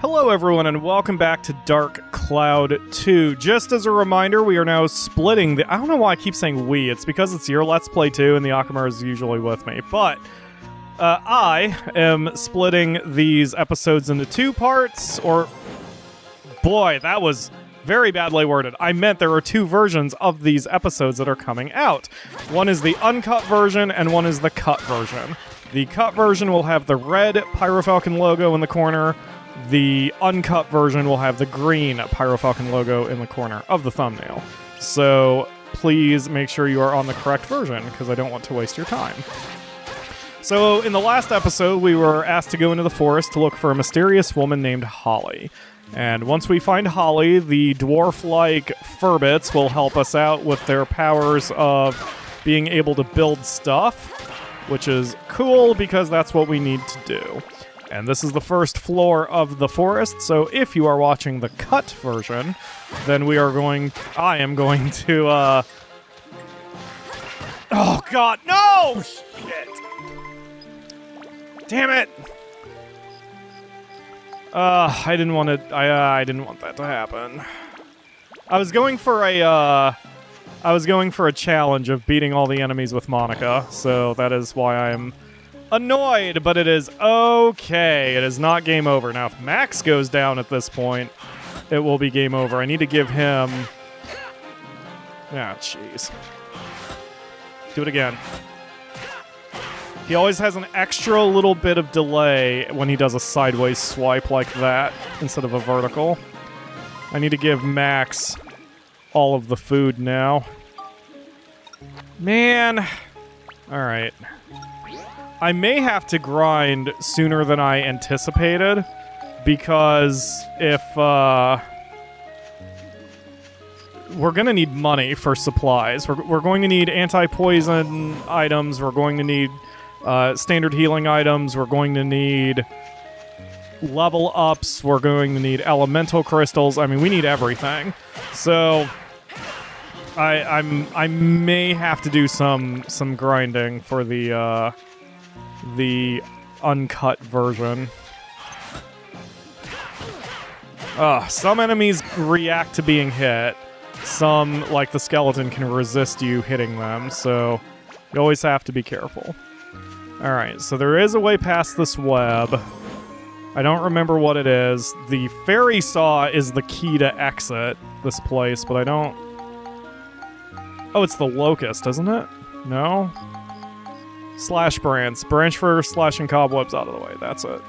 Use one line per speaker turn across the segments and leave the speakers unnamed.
Hello everyone and welcome back to Dark Cloud 2. Just as a reminder, we are now splitting the... I don't know why I keep saying we, it's because it's your Let's Play 2 and the Akamura is usually with me, but I am splitting these episodes into two parts, or... Boy, that was very badly worded. I meant there are two versions of these episodes that are coming out. One is the uncut version and one is the cut version. The cut version will have the red PyroFalkon logo in the corner. The uncut version will have the green PyroFalkon logo in the corner of the thumbnail. So please make sure you are on the correct version, because I don't want to waste your time. So in the last episode, we were asked to go into the forest to look for a mysterious woman named Holly. And once we find Holly, the dwarf-like Furbits will help us out with their powers of being able to build stuff, which is cool because that's what we need to do. And this is the first floor of the forest, so if you are watching the cut version, then I am going to, Oh god, no! Shit! Damn it! I didn't want that to happen. I was going for a challenge of beating all the enemies with Monica, so that is why I'm annoyed, but it is okay. It is not game over. Now, if Max goes down at this point, it will be game over. I need to give him... Ah, jeez. Do it again. He always has an extra little bit of delay when he does a sideways swipe like that instead of a vertical. I need to give Max all of the food now. Man. Alright. I may have to grind sooner than I anticipated, because if, we're gonna need money for supplies. We're going to need anti-poison items, we're going to need, standard healing items, we're going to need level ups, we're going to need elemental crystals. I mean, we need everything. So, I may have to do some grinding for the uncut version. Some enemies react to being hit. Some, like the skeleton, can resist you hitting them, so you always have to be careful. Alright, so there is a way past this web. I don't remember what it is. The fairy saw is the key to exit this place, but I don't... Oh, it's the locust, isn't it? No? Slash branch. Branch for slashing cobwebs out of the way. That's it.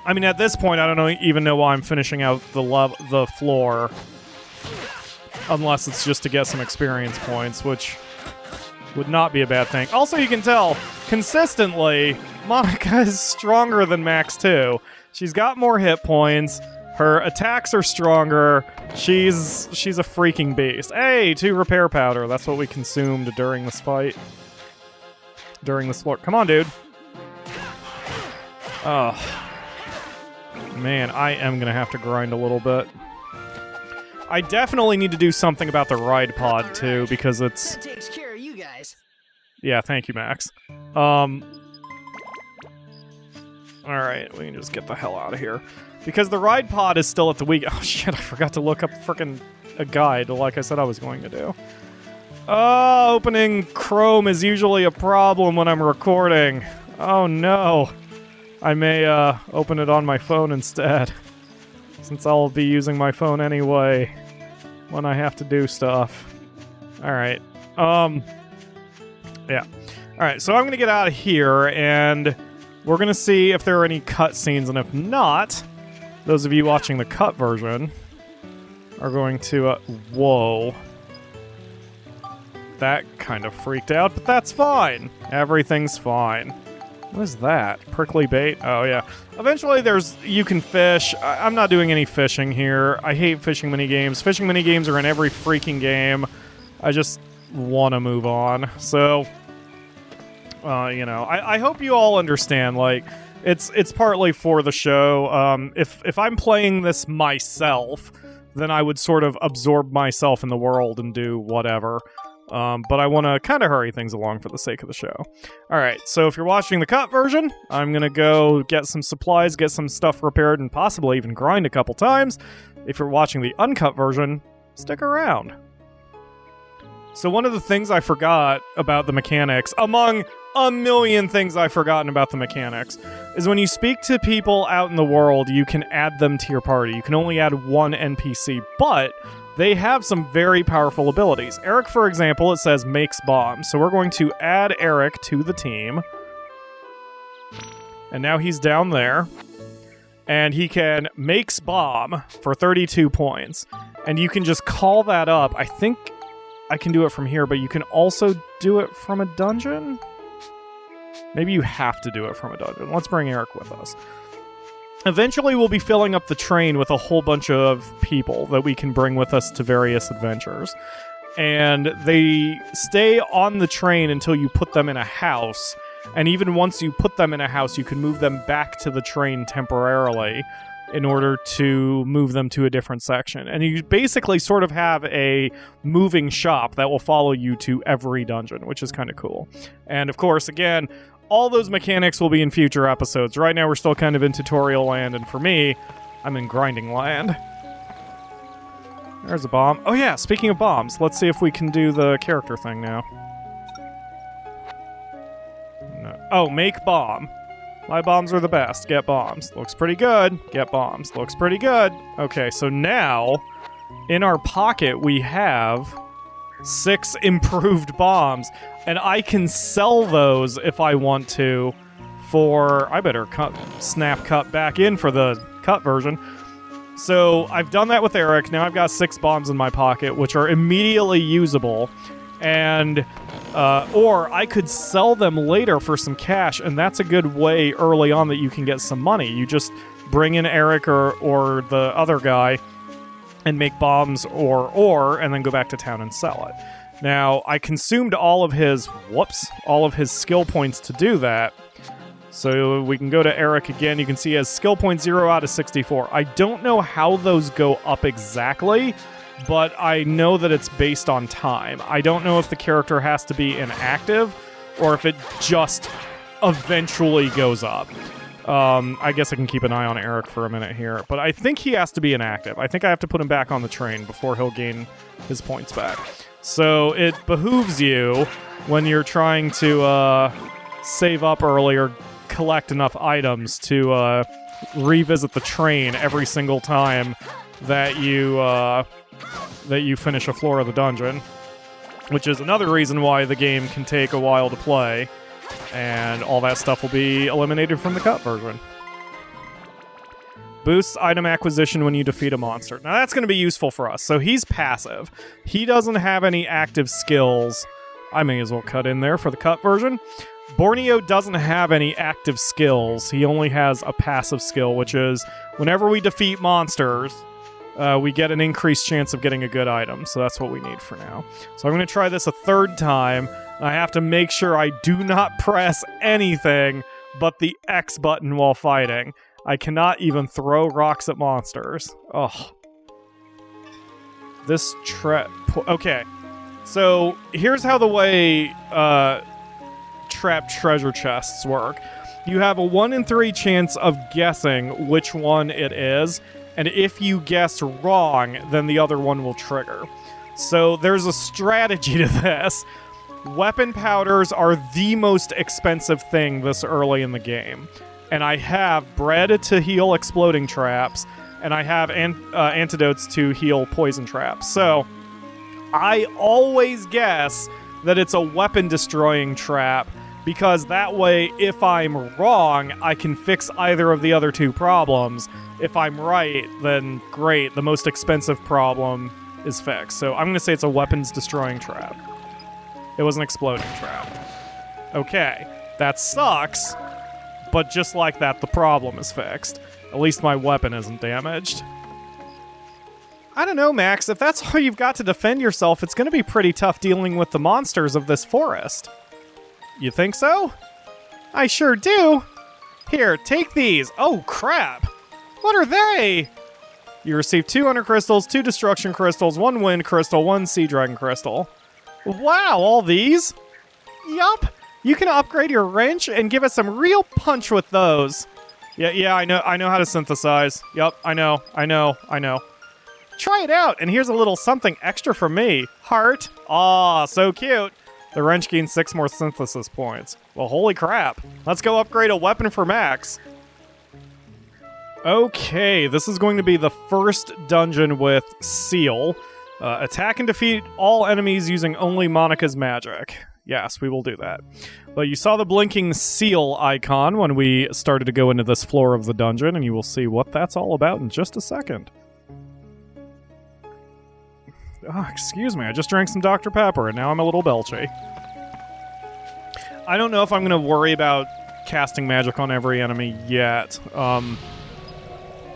I mean, at this point, I don't even know why I'm finishing out the floor. Unless it's just to get some experience points, which would not be a bad thing. Also, you can tell, consistently, Monica is stronger than Max 2. She's got more hit points. Her attacks are stronger. She's a freaking beast. Hey, 2 repair powder. That's what we consumed during this fight. During this floor. Come on, dude. Oh. Man, I am gonna have to grind a little bit. I definitely need to do something about the ride pod, too, because it's...
That takes care of you guys.
Yeah, thank you, Max. Alright, we can just get the hell out of here. Because the ride pod is still at the weak... Oh shit, I forgot to look up frickin' a guide, like I said I was going to do. Opening Chrome is usually a problem when I'm recording. Oh no. I may open it on my phone instead. Since I'll be using my phone anyway when I have to do stuff. Alright. Yeah. Alright, so I'm gonna get out of here, and we're gonna see if there are any cutscenes, and if not... Those of you watching the cut version are going to, whoa. That kind of freaked out, but that's fine. Everything's fine. What is that? Prickly bait? Oh, yeah. Eventually, you can fish. I'm not doing any fishing here. I hate fishing minigames. Fishing minigames are in every freaking game. I just want to move on. So, you know, I hope you all understand, like... It's partly for the show. If I'm playing this myself, then I would sort of absorb myself in the world and do whatever. But I want to kind of hurry things along for the sake of the show. All right, so if you're watching the cut version, I'm going to go get some supplies, get some stuff repaired, and possibly even grind a couple times. If you're watching the uncut version, stick around. So one of the things I forgot about the mechanics, among a million things I've forgotten about the mechanics, is when you speak to people out in the world, you can add them to your party. You can only add one NPC, but they have some very powerful abilities. Eric, for example, it says makes bombs. So we're going to add Eric to the team. And now he's down there. And he can makes bomb for 32 points. And you can just call that up. I think I can do it from here, but you can also do it from a dungeon? Maybe you have to do it from a dungeon. Let's bring Eric with us. Eventually, we'll be filling up the train with a whole bunch of people that we can bring with us to various adventures. And they stay on the train until you put them in a house. And even once you put them in a house, you can move them back to the train temporarily in order to move them to a different section. And you basically sort of have a moving shop that will follow you to every dungeon, which is kind of cool. And of course, again, all those mechanics will be in future episodes. Right now, we're still kind of in tutorial land, and for me, I'm in grinding land. There's a bomb. Oh yeah, speaking of bombs, let's see if we can do the character thing now. No. Oh, make bomb. My bombs are the best. Get bombs. Looks pretty good. Get bombs. Looks pretty good. Okay, so now, in our pocket, we have 6 improved bombs. And I can sell those if I want to for... I better snap cut back in for the cut version. So I've done that with Eric. Now I've got 6 bombs in my pocket, which are immediately usable. And... or I could sell them later for some cash, and that's a good way early on that you can get some money. You just bring in Eric or the other guy and make bombs and then go back to town and sell it. Now, I consumed all of his skill points to do that. So we can go to Eric again. You can see he has skill point 0 out of 64. I don't know how those go up exactly, but I know that it's based on time. I don't know if the character has to be inactive or if it just eventually goes up. I guess I can keep an eye on Eric for a minute here, but I think he has to be inactive. I think I have to put him back on the train before he'll gain his points back. So it behooves you, when you're trying to save up early or collect enough items to revisit the train every single time that you finish a floor of the dungeon, which is another reason why the game can take a while to play, and all that stuff will be eliminated from the cut version. Boosts item acquisition when you defeat a monster. Now that's going to be useful for us. So he's passive. He doesn't have any active skills. I may as well cut in there for the cut version. Borneo doesn't have any active skills. He only has a passive skill, which is whenever we defeat monsters, we get an increased chance of getting a good item. So that's what we need for now. So I'm going to try this a third time. I have to make sure I do not press anything but the X button while fighting. I cannot even throw rocks at monsters. Oh. This okay. So, here's how the way trapped treasure chests work. You have a 1 in 3 chance of guessing which one it is, and if you guess wrong, then the other one will trigger. So, there's a strategy to this. Weapon powders are the most expensive thing this early in the game. And I have bread to heal exploding traps, and I have antidotes to heal poison traps. So, I always guess that it's a weapon-destroying trap, because that way, if I'm wrong, I can fix either of the other 2 problems. If I'm right, then great, the most expensive problem is fixed. So I'm going to say it's a weapons-destroying trap. It was an exploding trap. Okay, that sucks. But just like that, the problem is fixed. At least my weapon isn't damaged. I don't know, Max. If that's all you've got to defend yourself, it's going to be pretty tough dealing with the monsters of this forest. You think so? I sure do. Here, take these. Oh, crap. What are they? You receive 200 crystals, 2 destruction crystals, 1 wind crystal, 1 sea dragon crystal. Wow, all these? Yup. You can upgrade your wrench and give us some real punch with those. Yeah, I know how to synthesize. Yup, I know. Try it out, and here's a little something extra from me. Heart. Aw, so cute. The wrench gains 6 more synthesis points. Well, holy crap. Let's go upgrade a weapon for Max. Okay, this is going to be the first dungeon with Seal. Attack and defeat all enemies using only Monica's magic. Yes, we will do that. But you saw the blinking seal icon when we started to go into this floor of the dungeon, and you will see what that's all about in just a second. Oh, excuse me, I just drank some Dr. Pepper, and now I'm a little belchy. I don't know if I'm going to worry about casting magic on every enemy yet.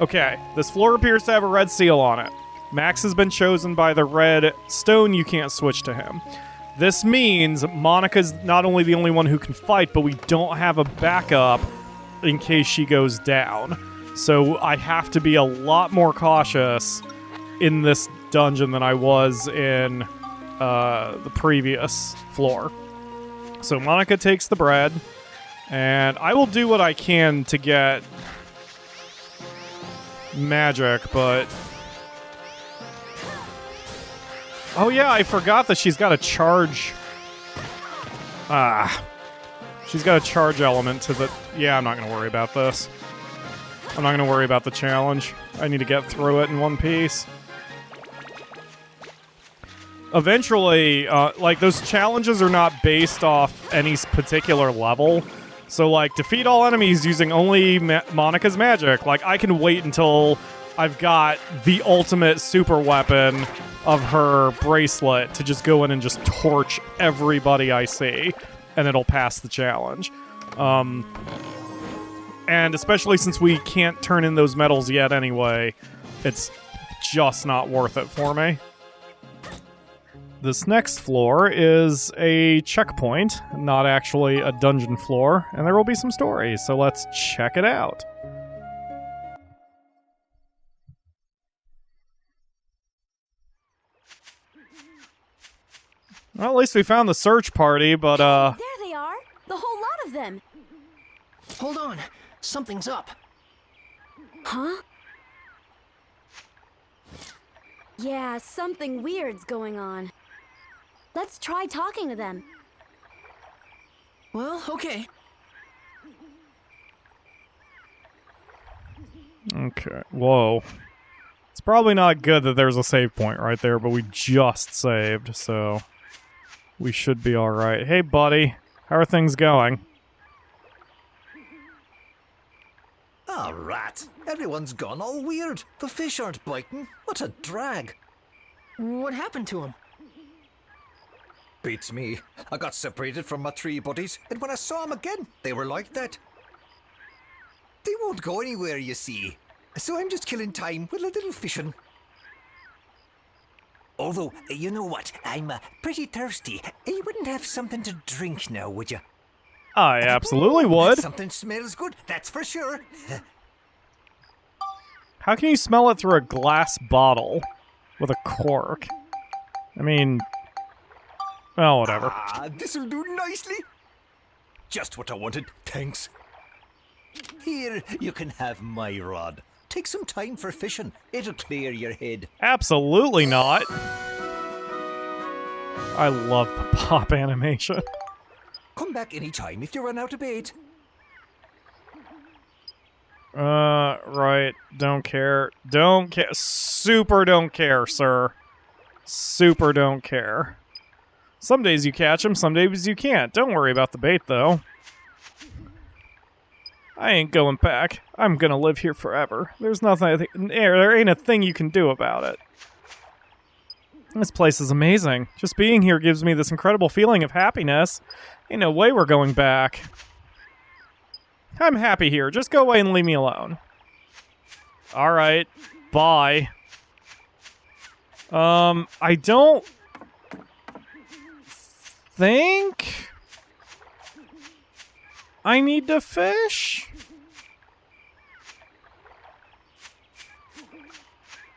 Okay, this floor appears to have a red seal on it. Max has been chosen by the red stone. You can't switch to him. This means Monica's not only the only one who can fight, but we don't have a backup in case she goes down. So I have to be a lot more cautious in this dungeon than I was in the previous floor. So Monica takes the bread, and I will do what I can to get magic, but... Oh yeah, I forgot that she's got a charge... She's got a charge element to the... Yeah, I'm not going to worry about this. I'm not going to worry about the challenge. I need to get through it in one piece. Eventually, like, those challenges are not based off any particular level. So, like, defeat all enemies using only Monica's magic. Like, I can wait until I've got the ultimate super weapon of her bracelet to just go in and just torch everybody I see, and it'll pass the challenge. And especially since we can't turn in those medals yet anyway, it's just not worth it for me. This next floor is a checkpoint, not actually a dungeon floor, and there will be some stories, so let's check it out. Well, at least we found the search party, but
There they are! The whole lot of them!
Hold on. Something's up.
Huh? Yeah, something weird's going on. Let's try talking to them.
Well, okay.
Okay, whoa. It's probably not good that there's a save point right there, but we just saved, so we should be alright. Hey, buddy. How are things going?
Ah, rat. Everyone's gone all weird. The fish aren't biting. What a drag.
What happened to him?
Beats me. I got separated from my 3 buddies, and when I saw them again, they were like that. They won't go anywhere, you see. So I'm just killing time with a little fishing. Although, you know what? I'm pretty thirsty. You wouldn't have something to drink now, would you?
I absolutely would.
Something smells good, that's for sure.
How can you smell it through a glass bottle with a cork? I mean... Well, whatever.
Ah, this'll do nicely. Just what I wanted, thanks. Here, you can have my rod. Take some time for fishing. It'll clear your head.
Absolutely not. I love the pop animation.
Come back anytime if you run out of bait.
Right. Don't care. Don't care. Super don't care, sir. Super don't care. Some days you catch them, some days you can't. Don't worry about the bait, though. I ain't going back. I'm gonna live here forever. There's nothing there ain't a thing you can do about it. This place is amazing. Just being here gives me this incredible feeling of happiness. Ain't no way we're going back. I'm happy here. Just go away and leave me alone. Alright. Bye. I don't think I need to fish.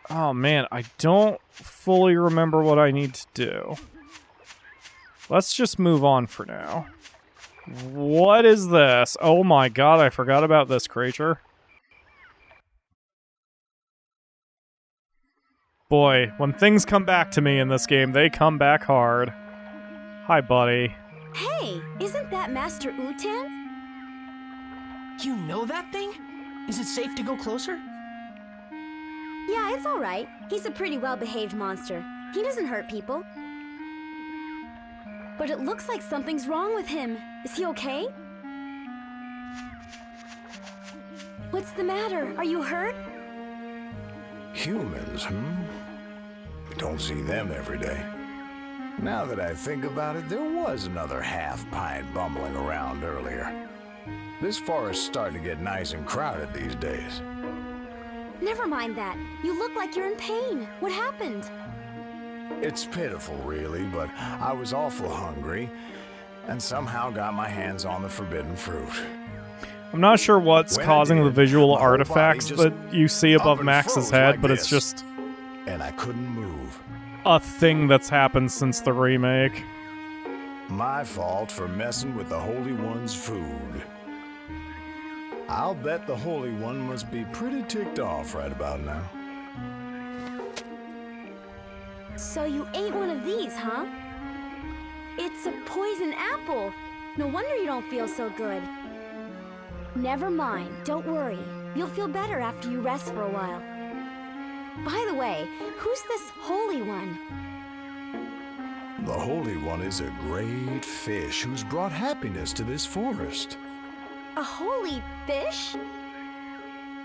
Oh man, I don't fully remember what I need to do. Let's just move on for now. What is this? Oh my god, I forgot about this creature. Boy, when things come back to me in this game, they come back hard. Hi, buddy.
Hey, isn't that Master Utan?
You know that thing? Is it safe to go closer?
Yeah, it's alright. He's a pretty well-behaved monster. He doesn't hurt people. But it looks like something's wrong with him. Is he okay? What's the matter? Are you hurt?
Humans, Don't see them every day. Now that I think about it, there was another half-pint bumbling around earlier. This forest's starting to get nice and crowded these days.
Never mind that. You look like you're in pain. What happened?
It's pitiful, really, but I was awful hungry and somehow got my hands on the forbidden fruit.
I'm not sure what's causing the visual
my whole
artifacts
body
that you see
up
above
and
Max's
froze
head,
like
but it's
this.
just
And I couldn't move.
a thing that's happened since the remake.
My fault for messing with the Holy One's food. I'll bet the Holy One must be pretty ticked off right about now.
So you ate one of these, huh? It's a poison apple. No wonder you don't feel so good. Never mind, don't worry. You'll feel better after you rest for a while. By the way, who's this Holy One?
The Holy One is a great fish who's brought happiness to this forest.
A holy fish?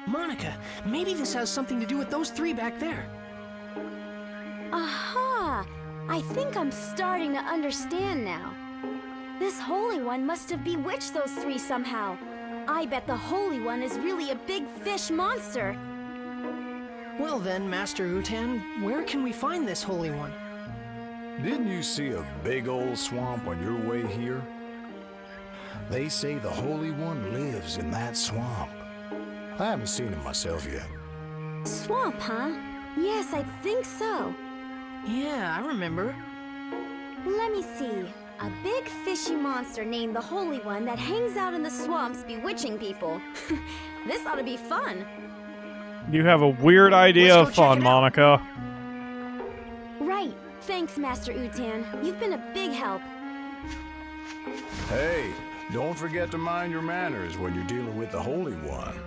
Monica, maybe this has something to do with those three back there.
Aha! I think I'm starting to understand now. This Holy One must have bewitched those three somehow. I bet the Holy One is really a big fish monster.
Well then, Master Utan, where can we find this Holy One?
Didn't you see a big old swamp on your way here? They say the Holy One lives in that swamp. I haven't seen him myself yet.
Swamp, huh? Yes, I think so.
Yeah, I remember.
Let me see. A big fishy monster named the Holy One that hangs out in the swamps bewitching people. This ought to be fun.
You have a weird idea
Let's
of
go check
fun,
it out.
Monica.
Right. Thanks, Master Utan. You've been a big help.
Hey, don't forget to mind your manners when you're dealing with the Holy One.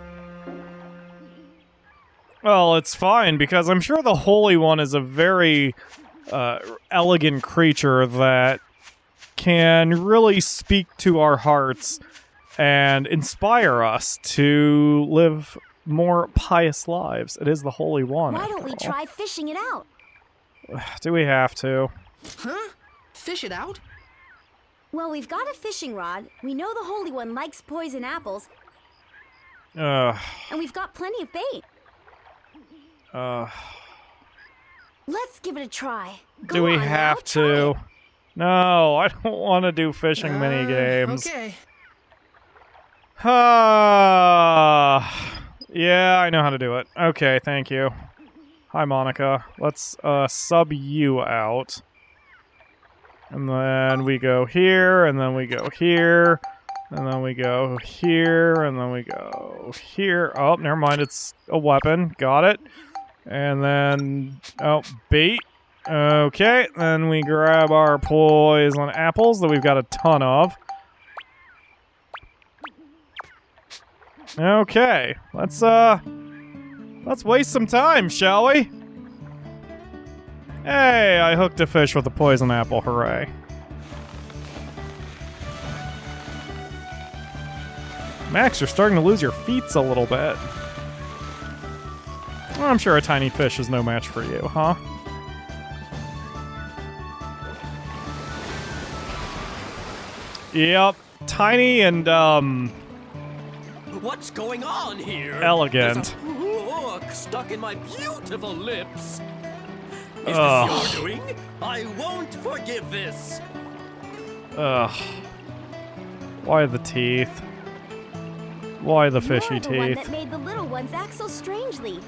Well, it's fine, because I'm sure the Holy One is a very elegant creature that can really speak to our hearts and inspire us to live more pious lives. It is the Holy One.
Why
after
don't we
all.
try fishing it out?
Do we have to?
Huh? Fish it out?
Well, we've got a fishing rod. We know the Holy One likes poison apples,
Uh,
and we've got plenty of bait. Let's give it a try. Go
do we
on, now,
have
try
to?
it.
No, I don't want to do fishing mini games.
Okay.
Yeah, I know how to do it. Okay, thank you. Hi, Monica. Let's sub you out. And then we go here, and then we go here, and then we go here, and then we go here. Oh, never mind, it's a weapon. Got it. And then, oh, bait. Okay, then we grab our poison apples that we've got a ton of. Okay, let's waste some time, shall we? Hey, I hooked a fish with a poison apple, hooray. Max, you're starting to lose your feet a little bit. Well, I'm sure a tiny fish is no match for you, huh? Yep, tiny and,
What's going on here?
elegant.
There's a hook stuck in my beautiful lips. Is
Ugh.
this your doing? I won't forgive this.
Ugh. Why the teeth? Why the fishy
You're the one
teeth?
that made the little ones act so strangely.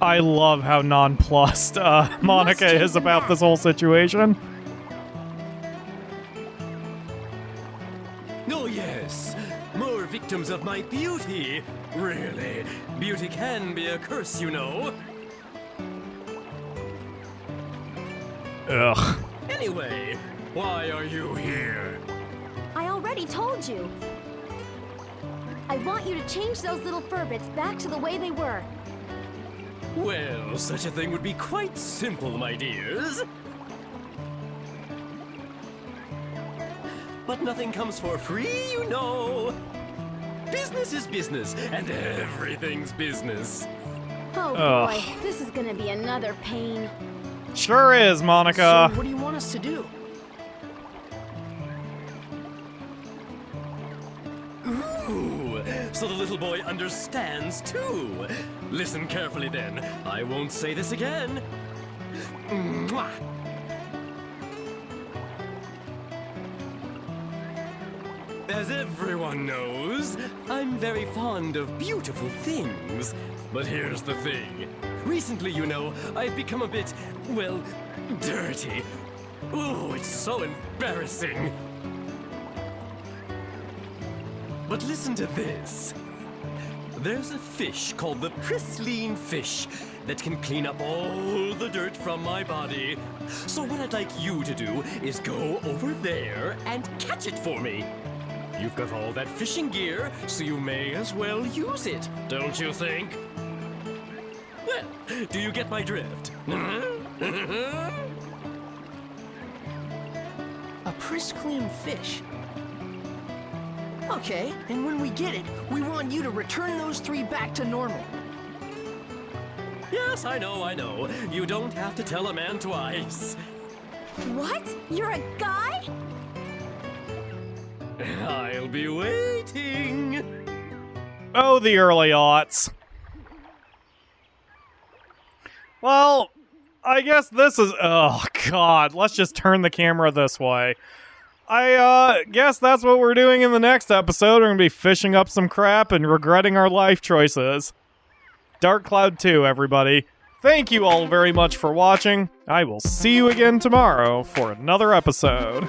I love how nonplussed Monica
change
is
them
about
back.
this whole situation.
victims of my beauty. Really, beauty can be a curse, you know.
Ugh.
Anyway, why are you here?
I already told you. I want you to change those little fur-bits back to the way they were.
Well, such a thing would be quite simple, my dears. But nothing comes for free, you know. Business is business, and everything's business.
Oh
Ugh.
boy, this is gonna be another pain.
Sure is, Monica.
So what do you want us to do?
Ooh, so the little boy understands too. Listen carefully then. I won't say this again. Mwah. As everyone knows, I'm very fond of beautiful things. But here's the thing. Recently, you know, I've become a bit, well, dirty. Ooh, it's so embarrassing. But listen to this. There's a fish called the pristine fish that can clean up all the dirt from my body. So what I'd like you to do is go over there and catch it for me. You've got all that fishing gear, so you may as well use it, don't you think? Well, do you get my drift?
A pristine fish. Okay, and when we get it, we want you to return those 3 back to normal.
Yes, I know. You don't have to tell a man twice.
What? You're a guy?
I'll be waiting.
Oh, the early aughts. Well, I guess this is... Oh, God. Let's just turn the camera this way. I guess that's what we're doing in the next episode. We're going to be fishing up some crap and regretting our life choices. Dark Cloud 2, everybody. Thank you all very much for watching. I will see you again tomorrow for another episode.